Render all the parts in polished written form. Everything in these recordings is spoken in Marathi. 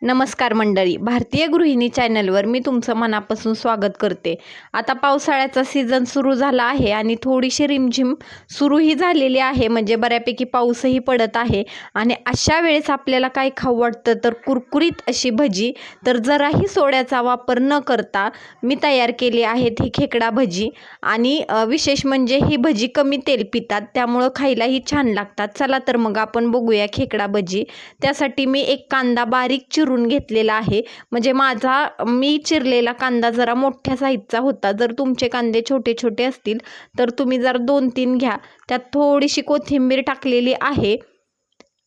नमस्कार मंडळी, भारतीय गृहिणी चॅनलवर मी तुमचं मनापासून स्वागत करते. आता पावसाळ्याचा सीझन सुरू झाला आहे आणि थोडीशी रिमझिम सुरूही झालेली आहे, म्हणजे बऱ्यापैकी पाऊसही पडत आहे. आणि अशा वेळेस आपल्याला काय खाऊ वाटतं तर कुरकुरीत अशी भजी. तर जराही सोड्याचा वापर न करता मी तयार केली आहेत ही खेकडा भजी. आणि विशेष म्हणजे ही भजी कमी तेल पितात, त्यामुळं खायलाही छान लागतात. चला तर मग आपण बघूया खेकडा भजी. त्यासाठी मी एक कांदा बारीक चिरून घेतलेला आहे. म्हणजे मी चिरलेला कांदा जरा मोठ्या साईजचा होता. जर तुमचे कांदे छोटे छोटे असतील तर तुम्ही जर 2-3 घ्या. त्यात थोडीशी कोथिंबीर टाकलेली आहे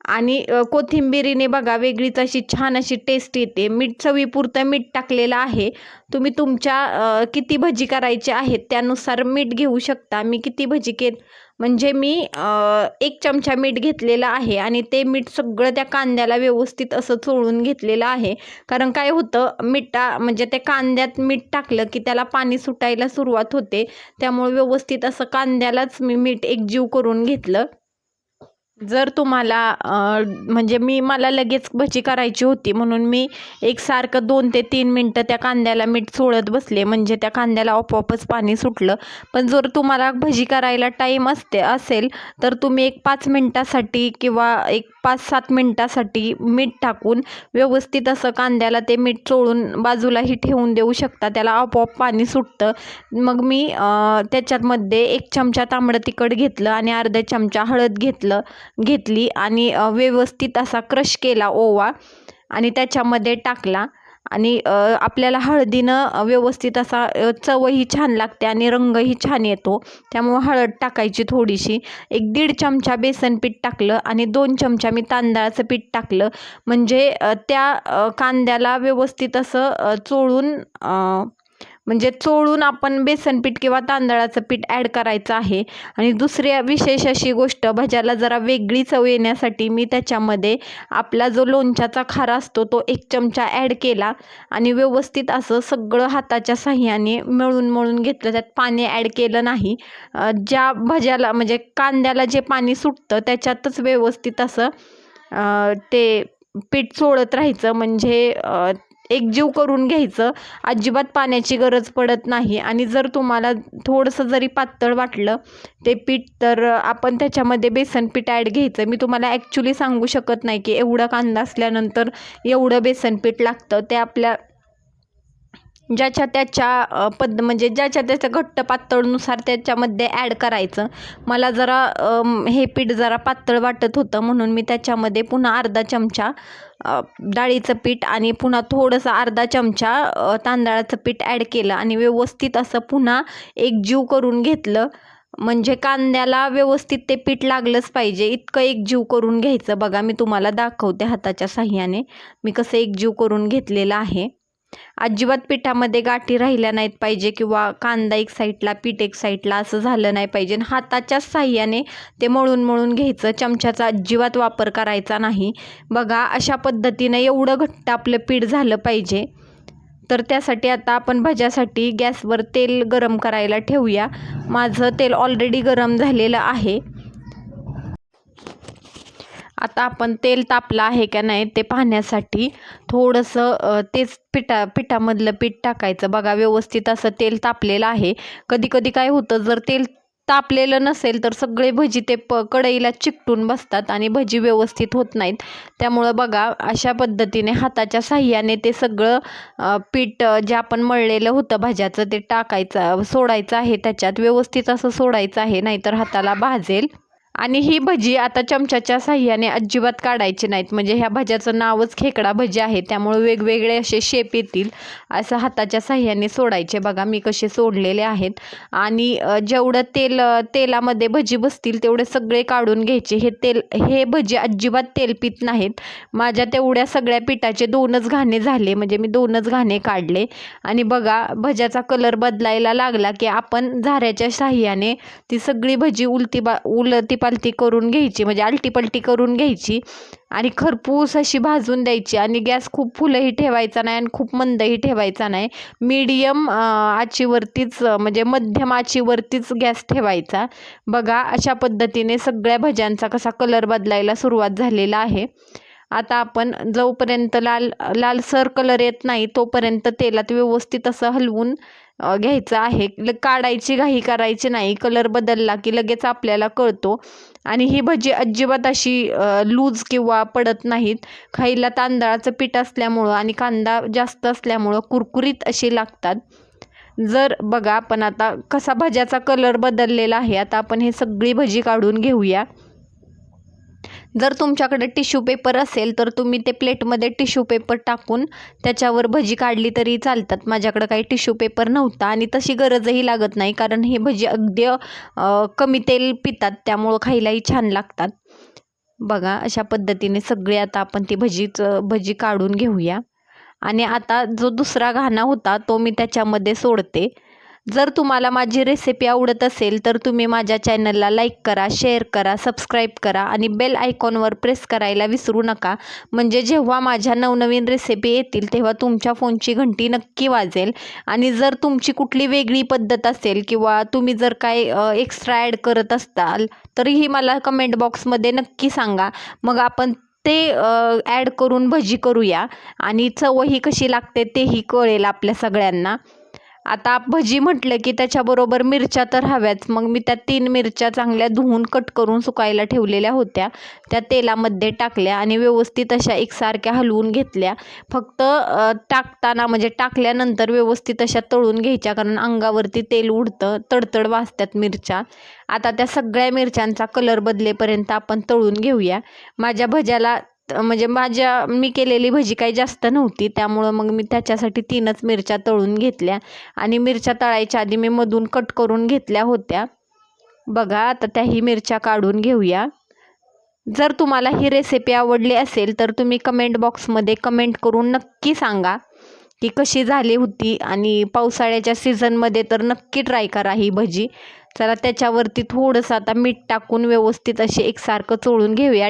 आणि कोथिंबीरीने बघा वेगळीच अशी छान अशी टेस्ट येते. मीठ चवीपुरतं मीठ टाकलेलं आहे. तुम्ही तुमच्या किती भजी करायचे आहेत त्यानुसार मीठ घेऊ शकता. मी किती भजी म्हणजे मी 1 चमचा मीठ घेतलेलं आहे आणि ते मीठ सगळं त्या कांद्याला व्यवस्थित असं चोळून घेतलेलं आहे. कारण काय होतं, म्हणजे त्या कांद्यात मीठ टाकलं की त्याला पाणी सुटायला सुरुवात होते. त्यामुळे व्यवस्थित असं कांद्यालाच मी मीठ एकजीव करून घेतलं. जर तुम्हाला म्हणजे मला लगेच भजी करायची होती म्हणून मी एकसारखं 2 ते 3 मिनटं त्या कांद्याला मीठ चोळत बसले, म्हणजे त्या कांद्याला आपोआपच पाणी सुटलं. पण जर तुम्हाला भजी करायला टाईम असेल तर तुम्ही एक 5 मिनटासाठी किंवा एक 5-7 मिनटासाठी मीठ टाकून व्यवस्थित असं कांद्याला ते मीठ चोळून बाजूलाही ठेवून देऊ शकता. त्याला आपोआप पाणी सुटतं. मग मी त्याच्यामध्ये 1 चमचा तांबडं तिखट घेतलं आणि अर्धा चमचा हळद घेतली आणि व्यवस्थित असा क्रश केला ओवा आणि त्याच्यामध्ये टाकला. आणि आपल्याला हळदीनं व्यवस्थित असा चवही छान लागते आणि रंगही छान येतो. त्यामुळं हळद टाकायची थोडीशी. 1-1.5 चमचा बेसन पीठ टाकलं आणि 2 चमचा मी तांदळाचं पीठ टाकलं. म्हणजे त्या कांद्याला व्यवस्थित असं चोळून आपण बेसन पीठ किंवा तांदळाचं पीठ ॲड करायचं आहे. आणि दुसरी विशेष अशी गोष्ट, भज्याला जरा वेगळी चव येण्यासाठी मी त्याच्यामध्ये आपला जो लोणच्याचा खारा असतो तो 1 चमचा ॲड केला आणि व्यवस्थित असं सगळं हाताच्या साहाय्याने मळून घेतलं. त्यात पाणी ॲड केलं नाही. ज्या भज्याला म्हणजे कांद्याला जे पाणी सुटतं त्याच्यातच व्यवस्थित असं ते पीठ चोळत राहायचं, म्हणजे एकजीव करून घ्यायचं. अजिबात पाण्याची गरज पडत नाही. आणि जर तुम्हाला थोडंसं जरी पातळ वाटलं ते पीठ तर आपण त्याच्यामध्ये बेसन पीठ ॲड घ्यायचं. मी तुम्हाला ॲक्च्युली सांगू शकत नाही की एवढा कांदा असल्यानंतर एवढं बेसन पीठ लागतं. ते आपल्या ज्याच्या त्याच्या म्हणजे ज्याच्या त्याच्या घट्ट पातळनुसार त्याच्यामध्ये ॲड करायचं. मला जरा हे पीठ जरा पातळ वाटत होतं म्हणून मी त्याच्यामध्ये पुन्हा अर्धा चमचा डाळीचं पीठ आणि पुन्हा थोडंसं अर्धा चमचा तांदळाचं पीठ ॲड केलं आणि व्यवस्थित असं पुन्हा एकजीव करून घेतलं. म्हणजे कांद्याला व्यवस्थित ते पीठ लागलंच पाहिजे इतकं एकजीव करून घ्यायचं. बघा मी तुम्हाला दाखवते हाताच्या साहाय्याने मी कसं एकजीव करून घेतलेलं आहे. अजिबात पिठामध्ये गाठी राहिल्या नाहीत पाहिजे किंवा कांदा एक साईडला पीठ एक साईडला असं झालं नाही पाहिजे. हाताच्याच साहाय्याने ते मळून घ्यायचं. चमच्याचा अजिबात वापर करायचा नाही. बघा अशा पद्धतीनं एवढं घट्ट आपलं पीठ झालं पाहिजे. तर त्यासाठी आता आपण भज्यासाठी गॅसवर तेल गरम करायला ठेवूया. माझं तेल ऑलरेडी गरम झालेलं आहे. आता आपण तेल तापलं आहे का नाही ते पाहण्यासाठी थोडंसं तेच पिठामधलं पीठ टाकायचं. बघा व्यवस्थित असं तेल तापलेलं आहे. कधी काय होतं, जर तेल तापलेलं नसेल तर सगळे भजी ते कढईला चिकटून बसतात आणि भजी व्यवस्थित होत नाहीत. त्यामुळं बघा अशा पद्धतीने हाताच्या साहाय्याने ते सगळं पीठ जे आपण मळलेलं होतं भज्याचं ते सोडायचं आहे. त्याच्यात व्यवस्थित असं सोडायचं आहे, नाहीतर हाताला भाजेल. आणि ही भजी आता चमच्याच्या साहाय्याने अजिबात काढायची नाहीत. म्हणजे ह्या भज्याचं नावच खेकडा भजी आहे, त्यामुळे वेगवेगळे असे शेप येतील. असं हाताच्या साहाय्याने सोडायचे. बघा मी कसे सोडलेले आहेत. आणि जेवढं तेलामध्ये भजी बसतील तेवढे सगळे काढून घ्यायचे. हे भजी अजिबात तेल पित नाहीत. माझ्या तेवढ्या सगळ्या पिठाचे 2च घाणे झाले, म्हणजे मी 2च घाणे काढले. आणि बघा भज्याचा कलर बदलायला लागला की आपण झाऱ्याच्या साहाय्याने ती सगळी भजी उलतीपालती करून घ्यायची, म्हणजे आलटीपलटी करून घ्यायची आणि खरपूस अशी भाजून द्यायची. आणि गॅस खूप फुलही ठेवायचा नाही आणि खूप मंदही ठेवायचा नाही. मीडियम आचीवरतीच, म्हणजे मध्यम आचीवरतीच गॅस ठेवायचा. बघा अशा पद्धतीने सगळ्या भज्यांचा कसा कलर बदलायला सुरुवात झालेला आहे. आता आपण जोपर्यंत लालसर कलर येत नाही तोपर्यंत तेलात व्यवस्थित असं हलवून घ्यायचं आहे. काढायची घाई करायची नाही. कलर बदलला की लगेच आपल्याला कळतो. आणि ही भजी अजिबात अशी लूज किंवा पडत नाहीत. खायला तांदळाचं पीठ असल्यामुळं आणि कांदा जास्त असल्यामुळं कुरकुरीत अशी लागतात. जर बघा आपण आता कसा भज्याचा कलर बदललेला आहे. आता आपण हे सगळी भजी काढून घेऊया. जर तुमच्याकडे टिश्यू पेपर असेल तर तुम्ही ते प्लेटमध्ये टिश्यू पेपर टाकून त्याच्यावर भजी काढली तरी चालतात. माझ्याकडे काही टिश्यू पेपर नव्हता आणि तशी गरजही लागत नाही, कारण हे भजी अगदी कमी तेल पितात, त्यामुळं खायलाही छान लागतात. बघा अशा पद्धतीने सगळे आता आपण ती भजी काढून घेऊया. आणि आता जो दुसरा घाणा होता तो मी त्याच्यामध्ये सोडते. जर तुम्हाला माझी रेसिपी आवडत असेल तर तुम्ही माझ्या चॅनलला लाईक करा, शेअर करा, सबस्क्राईब करा आणि बेल आयकॉनवर प्रेस करायला विसरू नका. म्हणजे जेव्हा माझ्या नवनवीन रेसिपी येतील तेव्हा तुमच्या फोनची घंटी नक्की वाजेल. आणि जर तुमची कुठली वेगळी पद्धत असेल किंवा तुम्ही जर काय एक्स्ट्रा ॲड करत असताल तरीही मला कमेंट बॉक्समध्ये नक्की सांगा. मग आपण ते ॲड करून भजी करूया आणि चवही कशी लागते तेही कळेल आपल्या सगळ्यांना. आता भजी म्हटलं की त्याच्याबरोबर मिरच्या तर हव्याच. मग मी त्या 3 मिरच्या चांगल्या धुवून कट करून सुकायला ठेवलेल्या होत्या. त्या तेलामध्ये टाकल्या आणि व्यवस्थित अशा एकसारख्या हलवून घेतल्या. फक्त टाकताना म्हणजे टाकल्यानंतर व्यवस्थित अशा तळून घ्यायच्या, कारण अंगावरती तेल उडतं, तडतड वाजतात मिरच्या. आता त्या सगळ्या मिरच्यांचा कलर बदलेपर्यंत आपण तळून घेऊया. माझ्या भज्याला म्हणजे मी केलेली भजी काही जास्त नव्हती, त्यामुळं मग मी त्याच्यासाठी 3च मिरच्या तळून घेतल्या. आणि मिरच्या तळायच्या आधी मी मधून कट करून घेतल्या होत्या. बघा आता त्याही मिरच्या काढून घेऊया. जर तुम्हाला ही रेसिपी आवडली असेल तर तुम्ही कमेंट बॉक्समध्ये कमेंट करून नक्की सांगा की कशी झाली होती. आणि पावसाळ्याच्या सीझनमध्ये तर नक्की ट्राय करा ही भजी. चला त्याच्यावरती थोडंसं आता मीठ टाकून व्यवस्थित अशी एकसारखं चोळून घेऊया.